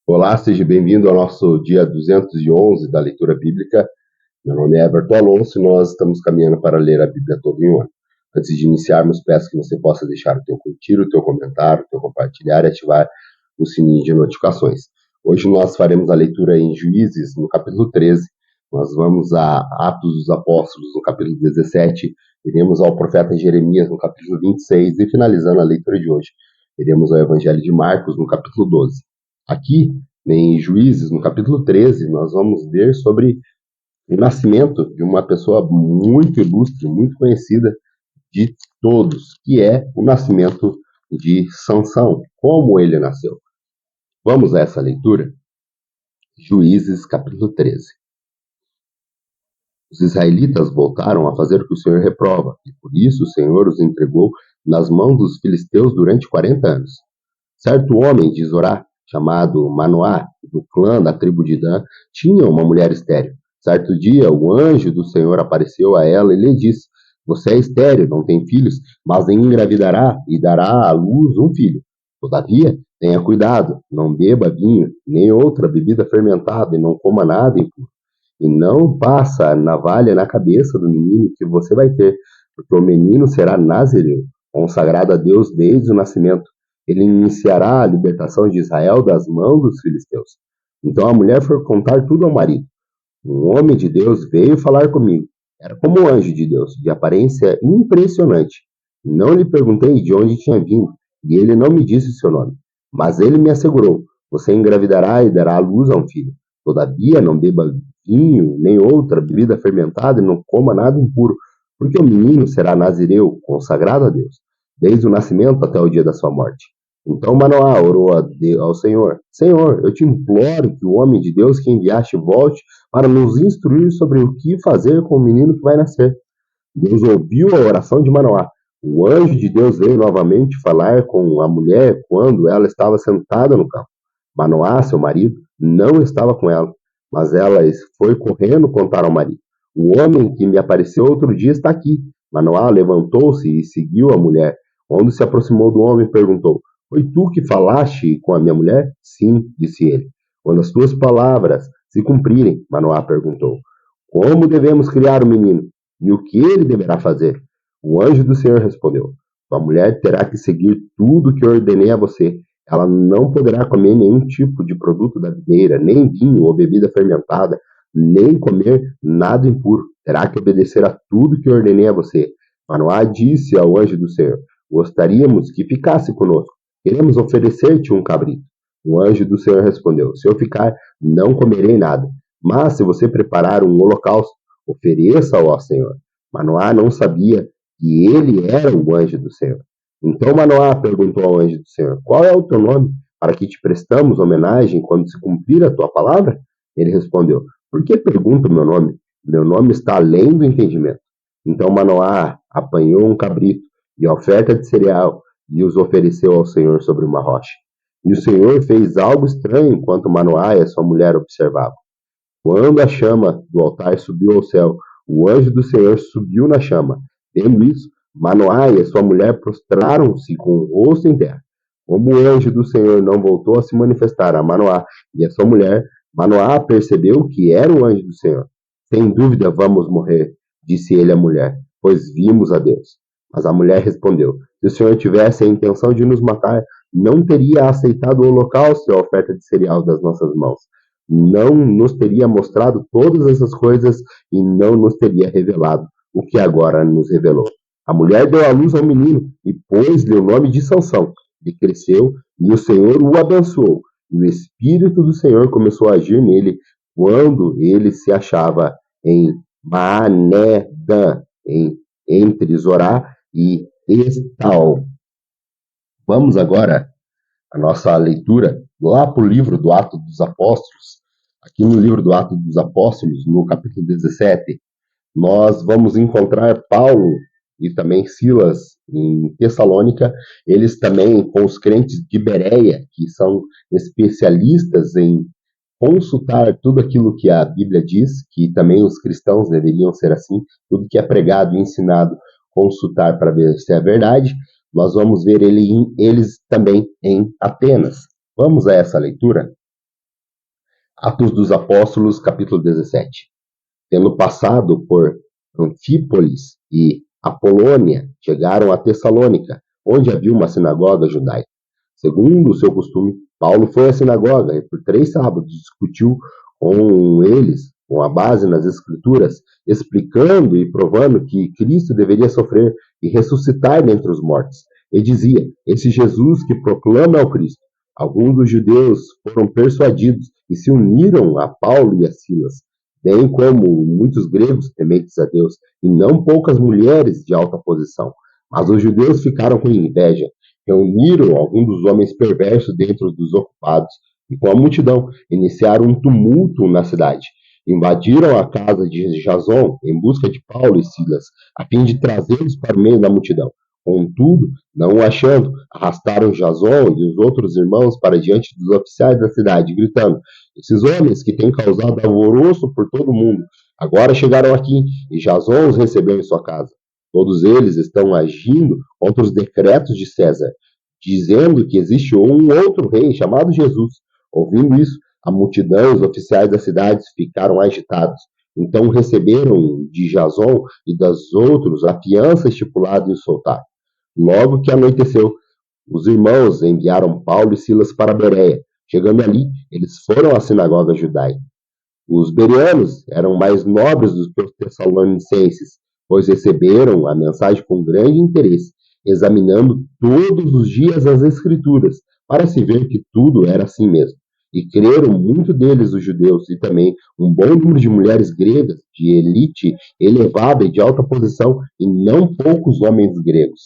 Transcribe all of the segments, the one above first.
Olá, seja bem-vindo ao nosso dia 211 da leitura bíblica. Meu nome é Everton Alonso e nós estamos caminhando para ler a Bíblia todo em um ano. Antes de iniciarmos, peço que você possa deixar o teu curtir, o teu comentário, o teu compartilhar e ativar o sininho de notificações. Hoje nós faremos a leitura em Juízes, no capítulo 13. Nós vamos a Atos dos Apóstolos, no capítulo 17. Iremos ao profeta Jeremias, no capítulo 26. E finalizando a leitura de hoje, iremos ao Evangelho de Marcos, no capítulo 12. Aqui, em Juízes, no capítulo 13, nós vamos ver sobre o nascimento de uma pessoa muito ilustre, muito conhecida de todos, que é o nascimento de Sansão, como ele nasceu. Vamos a essa leitura? Juízes, capítulo 13. Os israelitas voltaram a fazer o que o Senhor reprova, e por isso o Senhor os entregou nas mãos dos filisteus durante 40 anos. Certo homem de Zorá, chamado Manoá, do clã da tribo de Dan, tinha uma mulher estéril. Certo dia, o anjo do Senhor apareceu a ela e lhe disse: Você é estéril, não tem filhos, mas engravidará e dará à luz um filho. Todavia, tenha cuidado, não beba vinho, nem outra bebida fermentada, e não coma nada impuro. E não passa a navalha na cabeça do menino que você vai ter, porque o menino será nazireu, consagrado a Deus desde o nascimento. Ele iniciará a libertação de Israel das mãos dos filisteus. Então a mulher foi contar tudo ao marido. Um homem de Deus veio falar comigo. Era como um anjo de Deus, de aparência impressionante. Não lhe perguntei de onde tinha vindo, e ele não me disse o seu nome. Mas ele me assegurou: Você engravidará e dará à luz a um filho. Todavia, não beba vinho, nem outra bebida fermentada, e não coma nada impuro, porque o menino será nazireu, consagrado a Deus, desde o nascimento até o dia da sua morte. Então Manoá orou ao Senhor: Senhor, eu te imploro que o homem de Deus que enviaste volte para nos instruir sobre o que fazer com o menino que vai nascer. Deus ouviu a oração de Manoá. O anjo de Deus veio novamente falar com a mulher quando ela estava sentada no campo. Manoá, seu marido, não estava com ela, mas ela foi correndo contar ao marido: O homem que me apareceu outro dia está aqui. Manoá levantou-se e seguiu a mulher. Quando se aproximou do homem, perguntou: Foi tu que falaste com a minha mulher? Sim, disse ele. Quando as tuas palavras se cumprirem, Manoá perguntou: Como devemos criar o menino? E o que ele deverá fazer? O anjo do Senhor respondeu: Sua mulher terá que seguir tudo o que eu ordenei a você. Ela não poderá comer nenhum tipo de produto da videira, nem vinho ou bebida fermentada, nem comer nada impuro. Terá que obedecer a tudo que eu ordenei a você. Manoá disse ao anjo do Senhor: Gostaríamos que ficasse conosco. Queremos oferecer-te um cabrito. O anjo do Senhor respondeu: Se eu ficar, não comerei nada. Mas se você preparar um holocausto, ofereça-o ao Senhor. Manoá não sabia que ele era o anjo do Senhor. Então Manoá perguntou ao anjo do Senhor: Qual é o teu nome, para que te prestamos homenagem quando se cumprir a tua palavra? Ele respondeu: Por que pergunta o meu nome? Meu nome está além do entendimento. Então Manoá apanhou um cabrito e a oferta de cereal e os ofereceu ao Senhor sobre uma rocha. E o Senhor fez algo estranho enquanto Manoá e a sua mulher observavam. Quando a chama do altar subiu ao céu, o anjo do Senhor subiu na chama. Vendo isso, Manoá e a sua mulher prostraram-se com o rosto em terra. Como o anjo do Senhor não voltou a se manifestar a Manoá e a sua mulher, Manoá percebeu que era o anjo do Senhor. Sem dúvida vamos morrer, disse ele à mulher, pois vimos a Deus. Mas a mulher respondeu: Se o Senhor tivesse a intenção de nos matar, não teria aceitado o holocausto e a oferta de cereal das nossas mãos, não nos teria mostrado todas essas coisas e não nos teria revelado o que agora nos revelou. A mulher deu à luz ao menino e pôs-lhe o nome de Sansão. Ele cresceu e o Senhor o abençoou. E o Espírito do Senhor começou a agir nele quando ele se achava em Maanedã, entre Zorá e Estal. Vamos agora a nossa leitura lá para o livro do Atos dos Apóstolos. Aqui no livro do Atos dos Apóstolos, no capítulo 17, nós vamos encontrar Paulo e também Silas em Tessalônica, eles também com os crentes de Bereia, que são especialistas em consultar tudo aquilo que a Bíblia diz, que também os cristãos deveriam ser assim, tudo que é pregado e ensinado, consultar para ver se é verdade. Nós vamos ver eles também em Atenas. Vamos a essa leitura? Atos dos Apóstolos, capítulo 17. Tendo passado por Anfípolis e Apolônia, chegaram a Tessalônica, onde havia uma sinagoga judaica. Segundo o seu costume, Paulo foi à sinagoga e por 3 sábados discutiu com eles, com a base nas Escrituras, explicando e provando que Cristo deveria sofrer e ressuscitar dentre os mortos. E dizia: esse Jesus que proclama é o Cristo. Alguns dos judeus foram persuadidos e se uniram a Paulo e a Silas, bem como muitos gregos tementes a Deus, e não poucas mulheres de alta posição. Mas os judeus ficaram com inveja, reuniram alguns dos homens perversos dentro dos ocupados, e com a multidão iniciaram um tumulto na cidade. Invadiram a casa de Jason em busca de Paulo e Silas, a fim de trazê-los para o meio da multidão. Contudo, não o achando, arrastaram Jason e os outros irmãos para diante dos oficiais da cidade, gritando: esses homens que têm causado alvoroço por todo o mundo, agora chegaram aqui e Jason os recebeu em sua casa. Todos eles estão agindo contra os decretos de César, dizendo que existe um outro rei chamado Jesus. Ouvindo isso, a multidão e os oficiais da cidade ficaram agitados. Então receberam de Jason e das outros a fiança estipulada e o soltaram. Logo que anoiteceu, os irmãos enviaram Paulo e Silas para Bereia. Chegando ali, eles foram à sinagoga judaica. Os bereanos eram mais nobres do que os tessalonicenses, pois receberam a mensagem com grande interesse, examinando todos os dias as Escrituras, para se ver que tudo era assim mesmo. E creram muito deles os judeus, e também um bom número de mulheres gregas, de elite elevada e de alta posição, e não poucos homens gregos.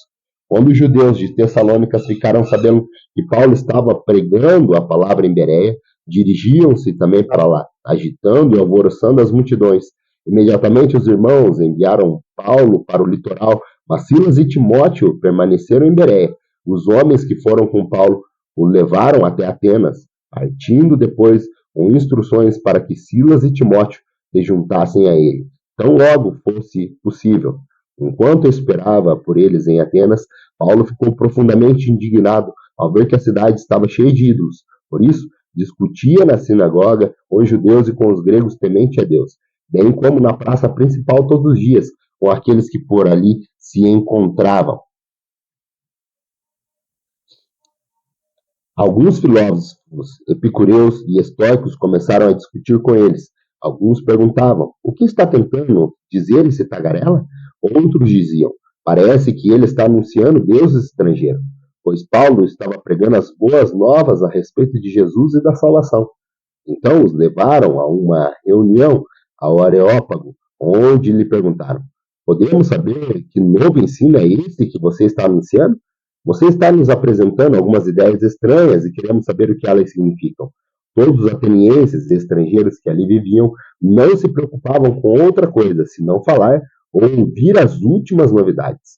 Quando os judeus de Tessalônica ficaram sabendo que Paulo estava pregando a palavra em Bereia, dirigiam-se também para lá, agitando e alvoroçando as multidões. Imediatamente os irmãos enviaram Paulo para o litoral, mas Silas e Timóteo permaneceram em Bereia. Os homens que foram com Paulo o levaram até Atenas, partindo depois com instruções para que Silas e Timóteo se juntassem a ele, tão logo fosse possível. Enquanto esperava por eles em Atenas, Paulo ficou profundamente indignado ao ver que a cidade estava cheia de ídolos. Por isso, discutia na sinagoga com os judeus e com os gregos temente a Deus, bem como na praça principal todos os dias, com aqueles que por ali se encontravam. Alguns filósofos, epicureus e estoicos começaram a discutir com eles. Alguns perguntavam: o que está tentando dizer esse tagarela? Outros diziam: parece que ele está anunciando deuses estrangeiros, pois Paulo estava pregando as boas novas a respeito de Jesus e da salvação. Então os levaram a uma reunião ao Areópago, onde lhe perguntaram: podemos saber que novo ensino é esse que você está anunciando? Você está nos apresentando algumas ideias estranhas e queremos saber o que elas significam. Todos os atenienses e estrangeiros que ali viviam não se preocupavam com outra coisa, senão falar ou ouvir as últimas novidades.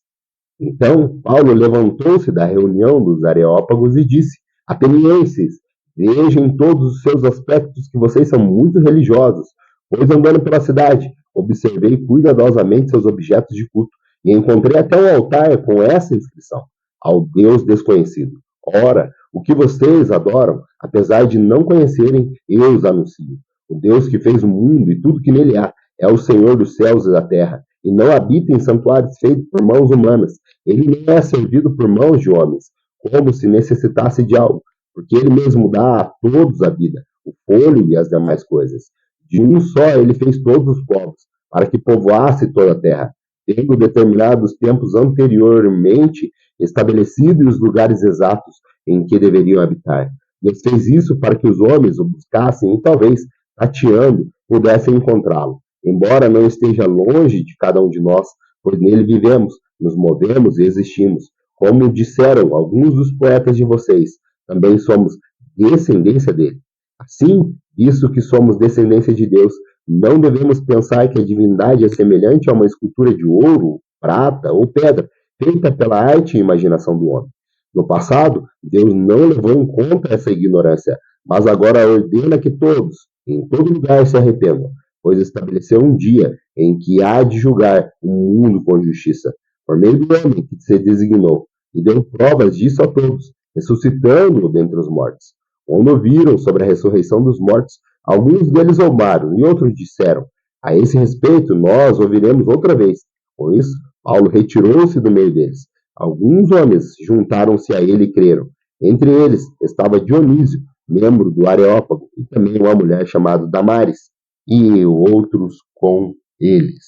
Então Paulo levantou-se da reunião dos Areópagos e disse: atenienses, vejo em todos os seus aspectos que vocês são muito religiosos, pois andando pela cidade, observei cuidadosamente seus objetos de culto e encontrei até um altar com essa inscrição: ao Deus desconhecido. Ora, o que vocês adoram, apesar de não conhecerem, eu os anuncio. O Deus que fez o mundo e tudo que nele há é o Senhor dos céus e da terra, e não habita em santuários feitos por mãos humanas. Ele não é servido por mãos de homens, como se necessitasse de algo, porque ele mesmo dá a todos a vida, o fôlego e as demais coisas. De um só ele fez todos os povos, para que povoasse toda a terra, tendo determinado os tempos anteriormente estabelecido os lugares exatos em que deveriam habitar. Deus fez isso para que os homens o buscassem e talvez, tateando, pudessem encontrá-lo, embora não esteja longe de cada um de nós, pois nele vivemos, nos movemos e existimos. Como disseram alguns dos poetas de vocês, também somos descendência dele. Assim, visto que somos descendência de Deus, não devemos pensar que a divindade é semelhante a uma escultura de ouro, prata ou pedra, feita pela arte e imaginação do homem. No passado, Deus não levou em conta essa ignorância, mas agora ordena que todos, em todo lugar, se arrependam, pois estabeleceu um dia em que há de julgar o mundo com justiça, por meio do homem que se designou, e deu provas disso a todos, ressuscitando-o dentre os mortos. Quando ouviram sobre a ressurreição dos mortos, Alguns deles zombaram e outros disseram: a esse respeito, nós ouviremos outra vez. Com isso, Paulo retirou-se do meio deles. Alguns homens juntaram-se a ele e creram. Entre eles estava Dionísio, membro do Areópago, e também uma mulher chamada Damares, e outros com eles.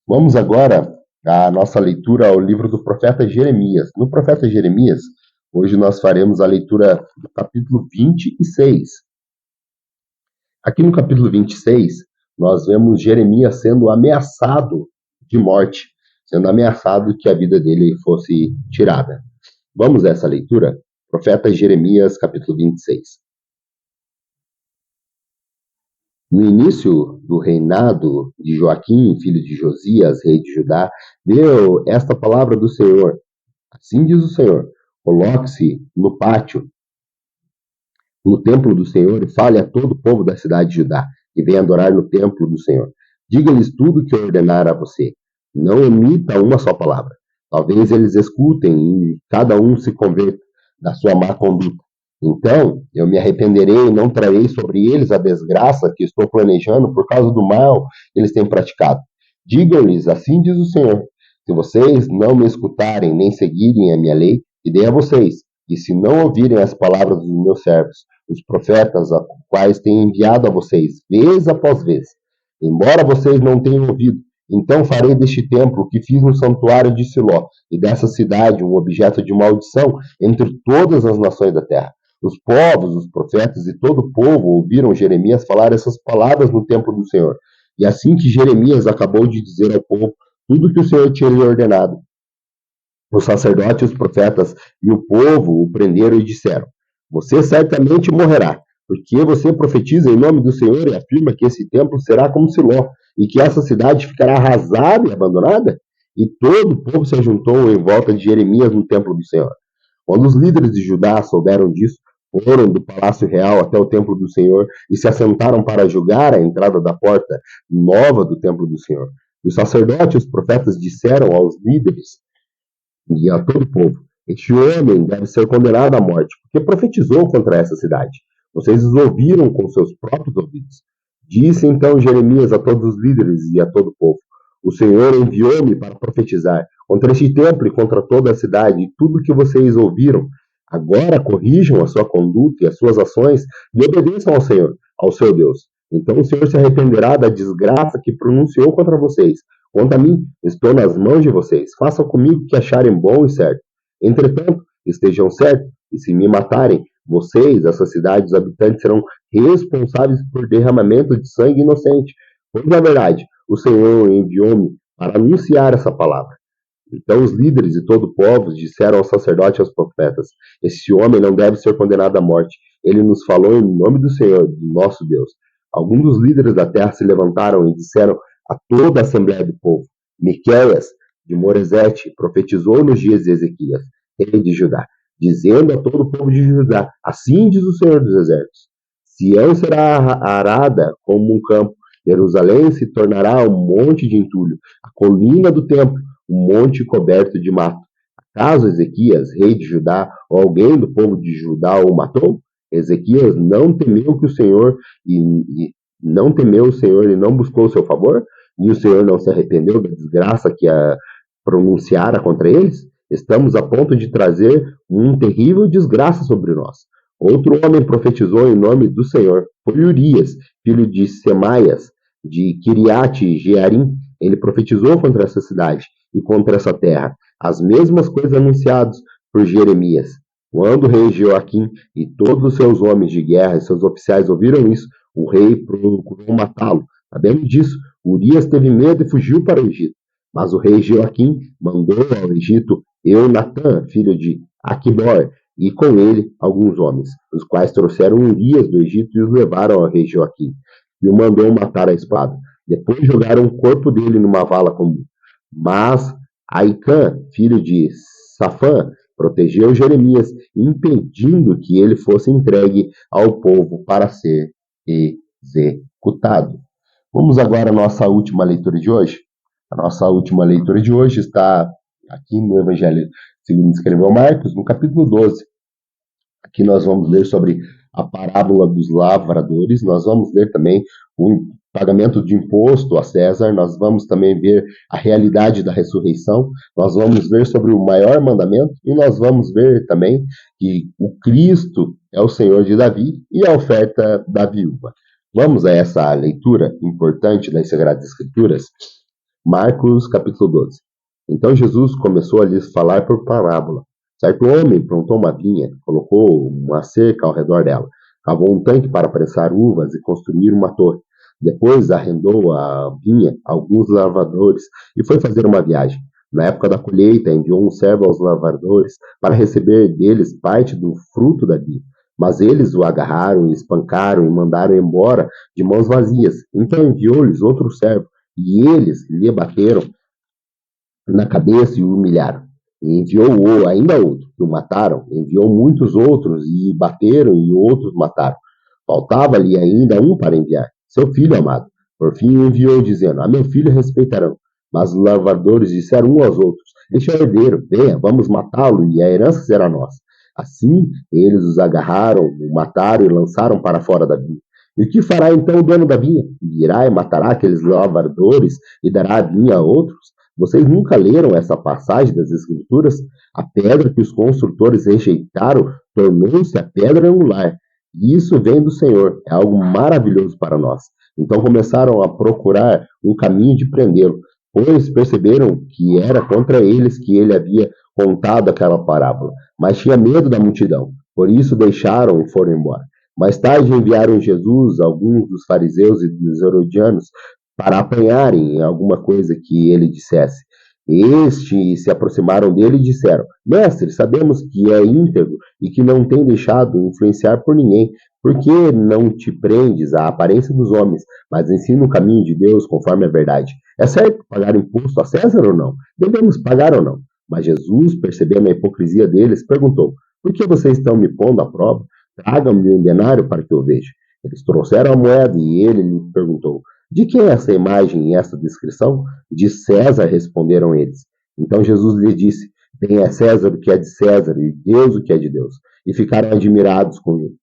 Vamos agora à nossa leitura ao livro do profeta Jeremias. No profeta Jeremias, hoje nós faremos a leitura do capítulo 26. Aqui no capítulo 26, nós vemos Jeremias sendo ameaçado de morte, sendo ameaçado que a vida dele fosse tirada. Vamos a essa leitura? Profeta Jeremias, capítulo 26. No início do reinado de Joaquim, filho de Josias, rei de Judá, veio esta palavra do Senhor. Assim diz o Senhor: coloque-se no pátio, no templo do Senhor, e fale a todo o povo da cidade de Judá, que venha adorar no templo do Senhor. Diga-lhes tudo o que eu ordenar a você. Não omita uma só palavra. Talvez eles escutem e cada um se converta da sua má conduta. Então eu me arrependerei e não trarei sobre eles a desgraça que estou planejando por causa do mal que eles têm praticado. Digam-lhes, assim diz o Senhor: se vocês não me escutarem nem seguirem a minha lei, que dei a vocês, e se não ouvirem as palavras dos meus servos, os profetas, a quais tenho enviado a vocês, vez após vez, embora vocês não tenham ouvido, então farei deste templo que fiz no santuário de Siló, e dessa cidade um objeto de maldição entre todas as nações da terra. Os povos, os profetas e todo o povo ouviram Jeremias falar essas palavras no templo do Senhor. E assim que Jeremias acabou de dizer ao povo tudo o que o Senhor tinha lhe ordenado, os sacerdotes, os profetas e o povo o prenderam e disseram: você certamente morrerá, porque você profetiza em nome do Senhor e afirma que esse templo será como Siló, e que essa cidade ficará arrasada e abandonada? E todo o povo se ajuntou em volta de Jeremias no templo do Senhor. Quando os líderes de Judá souberam disso, foram do palácio real até o templo do Senhor e se assentaram para julgar a entrada da porta nova do templo do Senhor. Os sacerdotes e os profetas disseram aos líderes e a todo o povo: este homem deve ser condenado à morte, porque profetizou contra essa cidade. Vocês os ouviram com seus próprios ouvidos. Disse então Jeremias a todos os líderes e a todo o povo: o Senhor enviou-me para profetizar contra este templo e contra toda a cidade, e tudo o que vocês ouviram. Agora corrijam a sua conduta e as suas ações e obedeçam ao Senhor, ao seu Deus. Então o Senhor se arrependerá da desgraça que pronunciou contra vocês. Quanto a mim, estou nas mãos de vocês. Façam comigo o que acharem bom e certo. Entretanto, estejam certos, e se me matarem, vocês, essa cidade, os habitantes serão responsáveis por derramamento de sangue inocente. Pois, na verdade, o Senhor enviou-me para anunciar essa palavra. Então os líderes e todo o povo disseram aos sacerdotes e aos profetas: esse homem não deve ser condenado à morte. Ele nos falou em nome do Senhor, do nosso Deus. Alguns dos líderes da terra se levantaram e disseram a toda a assembleia do povo: Miqueias, de Moresete, profetizou nos dias de Ezequias, rei de Judá, dizendo a todo o povo de Judá: assim diz o Senhor dos Exércitos: Sião será arada como um campo, Jerusalém se tornará um monte de entulho, a colina do templo um monte coberto de mato. Acaso Ezequias, rei de Judá, ou alguém do povo de Judá o matou? Ezequias não temeu que o Senhor e não temeu o Senhor e não buscou o seu favor? E o Senhor não se arrependeu da desgraça que a pronunciara contra eles? Estamos a ponto de trazer um terrível desgraça sobre nós. Outro homem profetizou em nome do Senhor. Foi Urias, filho de Semaias, de Kiriate Jearim. Ele profetizou contra essa cidade e contra essa terra as mesmas coisas anunciadas por Jeremias. Quando o rei Joaquim e todos os seus homens de guerra e seus oficiais ouviram isso, o rei procurou matá-lo. Sabendo disso, Urias teve medo e fugiu para o Egito. Mas o rei Joaquim mandou ao Egito Eunatã, filho de Aquibor, e com ele alguns homens, os quais trouxeram Urias do Egito e os levaram ao rei Joaquim, e o mandou matar à espada. Depois jogaram o corpo dele numa vala comum. Mas Aicã, filho de Safã, protegeu Jeremias, impedindo que ele fosse entregue ao povo para ser executado. Vamos agora à nossa última leitura de hoje. A nossa última leitura de hoje está aqui no Evangelho segundo escreveu Marcos, no capítulo 12. Aqui nós vamos ler sobre a parábola dos lavradores, nós vamos ler também o pagamento de imposto a César, nós vamos também ver a realidade da ressurreição, nós vamos ver sobre o maior mandamento e nós vamos ver também que o Cristo é o Senhor de Davi e a oferta da viúva. Vamos a essa leitura importante das Sagradas Escrituras? Marcos capítulo 12. Então Jesus começou a lhes falar por parábola. Certo homem plantou uma vinha, colocou uma cerca ao redor dela, cavou um tanque para prensar uvas e construir uma torre. Depois arrendou a vinha a alguns lavradores e foi fazer uma viagem. Na época da colheita, enviou um servo aos lavradores para receber deles parte do fruto da vinha. Mas eles o agarraram, espancaram e mandaram embora de mãos vazias. Então enviou-lhes outro servo, e eles lhe bateram na cabeça e o humilharam. E enviou ainda outro, que o mataram. Enviou muitos outros, e bateram, e outros mataram. Faltava-lhe ainda um para enviar, seu filho amado. Por fim enviou, dizendo: a meu filho respeitarão. Mas os lavradores disseram uns aos outros: este é o herdeiro, venha, vamos matá-lo, e a herança será nossa. Assim, eles os agarraram, o mataram e lançaram para fora da vinha. E o que fará então o dono da vinha? Virá e matará aqueles lavradores e dará a vinha a outros? Vocês nunca leram essa passagem das Escrituras? A pedra que os construtores rejeitaram tornou-se a pedra angular. E isso vem do Senhor, é algo maravilhoso para nós. Então começaram a procurar um caminho de prendê-lo, pois perceberam que era contra eles que ele havia contado aquela parábola. Mas tinha medo da multidão, por isso deixaram e foram embora. Mais tarde enviaram Jesus alguns dos fariseus e dos herodianos para apanharem alguma coisa que ele dissesse. Estes se aproximaram dele e disseram: Mestre, sabemos que é íntegro e que não tem deixado influenciar por ninguém. Por que não te prendes à aparência dos homens, mas ensina o caminho de Deus conforme a verdade? É certo pagar imposto a César ou não? Devemos pagar ou não? Mas Jesus, percebendo a hipocrisia deles, perguntou: Por que vocês estão me pondo à prova? Tragam-me um denário para que eu veja. Eles trouxeram a moeda e ele lhe perguntou: De quem é essa imagem e essa descrição? De César, responderam eles. Então Jesus lhe disse: Deem a César o que é de César e Deus o que é de Deus. E ficaram admirados com ele.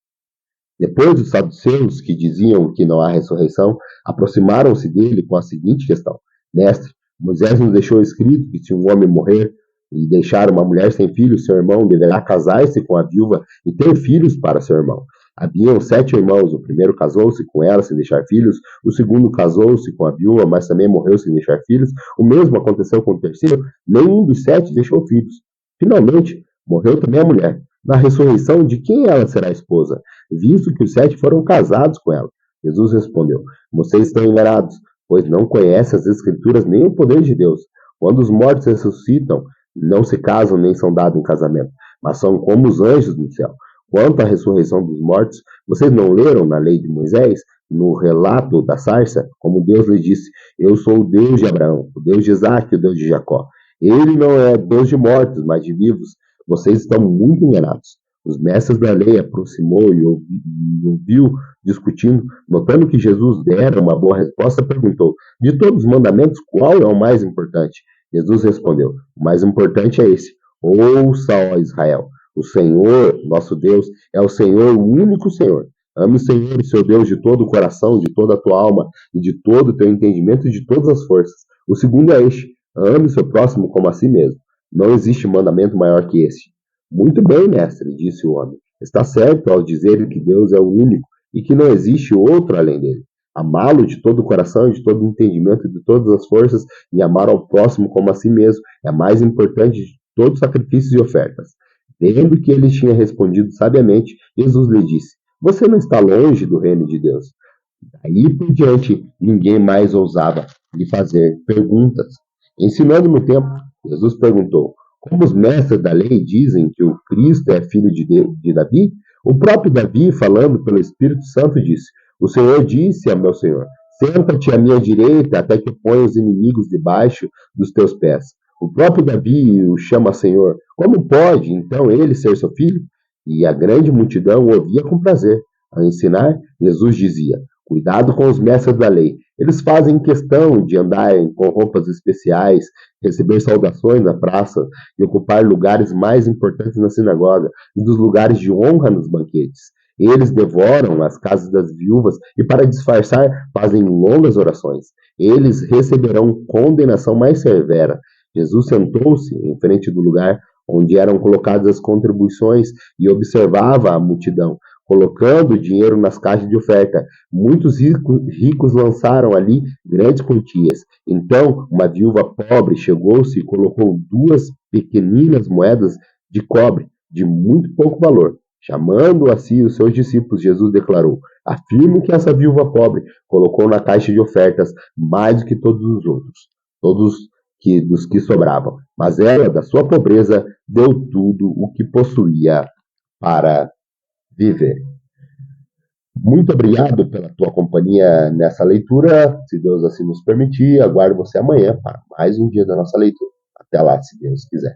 Depois os saduceus, que diziam que não há ressurreição, aproximaram-se dele com a seguinte questão: Mestre, Moisés nos deixou escrito que se um homem morrer e deixar uma mulher sem filhos, seu irmão deverá casar-se com a viúva e ter filhos para seu irmão. Haviam 7 irmãos, o primeiro casou-se com ela sem deixar filhos, o segundo casou-se com a viúva, mas também morreu sem deixar filhos. O mesmo aconteceu com o terceiro, nenhum dos 7 deixou filhos. Finalmente, morreu também a mulher. Na ressurreição, de quem ela será esposa, visto que os 7 foram casados com ela? Jesus respondeu: Vocês estão enganados, pois não conhecem as Escrituras nem o poder de Deus. Quando os mortos ressuscitam, não se casam nem são dados em casamento, mas são como os anjos no céu. Quanto à ressurreição dos mortos, vocês não leram na lei de Moisés, no relato da sarça, como Deus lhe disse: Eu sou o Deus de Abraão, o Deus de Isaac e o Deus de Jacó. Ele não é Deus de mortos, mas de vivos. Vocês estão muito enganados. Os mestres da lei aproximou e ouviu discutindo, notando que Jesus dera uma boa resposta, perguntou: De todos os mandamentos, qual é o mais importante? Jesus respondeu: O mais importante é esse: Ouça, ó Israel, o Senhor, nosso Deus, é o Senhor, o único Senhor. Ame o Senhor, seu Deus, de todo o coração, de toda a tua alma e de todo o teu entendimento e de todas as forças. O segundo é este: ame o seu próximo como a si mesmo. Não existe mandamento maior que esse. Muito bem, mestre, disse o homem. Está certo ao dizer que Deus é o único e que não existe outro além dele. Amá-lo de todo o coração, de todo o entendimento e de todas as forças e amar ao próximo como a si mesmo é mais importante de todos os sacrifícios e ofertas. Vendo que ele tinha respondido sabiamente, Jesus lhe disse: Você não está longe do reino de Deus. Daí por diante, ninguém mais ousava lhe fazer perguntas. Ensinando no templo, Jesus perguntou: Como os mestres da lei dizem que o Cristo é filho de Davi? O próprio Davi, falando pelo Espírito Santo, disse: O Senhor disse ao meu Senhor: Senta-te à minha direita até que ponha os inimigos debaixo dos teus pés. O próprio Davi o chama Senhor. Como pode, então, ele ser seu filho? E a grande multidão o ouvia com prazer. Ao ensinar, Jesus dizia: Cuidado com os mestres da lei. Eles fazem questão de andar com roupas especiais, receber saudações na praça e ocupar lugares mais importantes na sinagoga e dos lugares de honra nos banquetes. Eles devoram as casas das viúvas e, para disfarçar, fazem longas orações. Eles receberão condenação mais severa. Jesus sentou-se em frente do lugar onde eram colocadas as contribuições e observava a multidão, colocando dinheiro nas caixas de oferta. Muitos ricos lançaram ali grandes quantias. Então, uma viúva pobre chegou-se e colocou 2 pequeninas moedas de cobre, de muito pouco valor. Chamando a si os seus discípulos, Jesus declarou: Afirmo que essa viúva pobre colocou na caixa de ofertas mais do que todos os outros, todos dos que sobravam. Mas ela, da sua pobreza, deu tudo o que possuía para viver. Muito obrigado pela tua companhia nessa leitura. Se Deus assim nos permitir, aguardo você amanhã para mais um dia da nossa leitura. Até lá, se Deus quiser.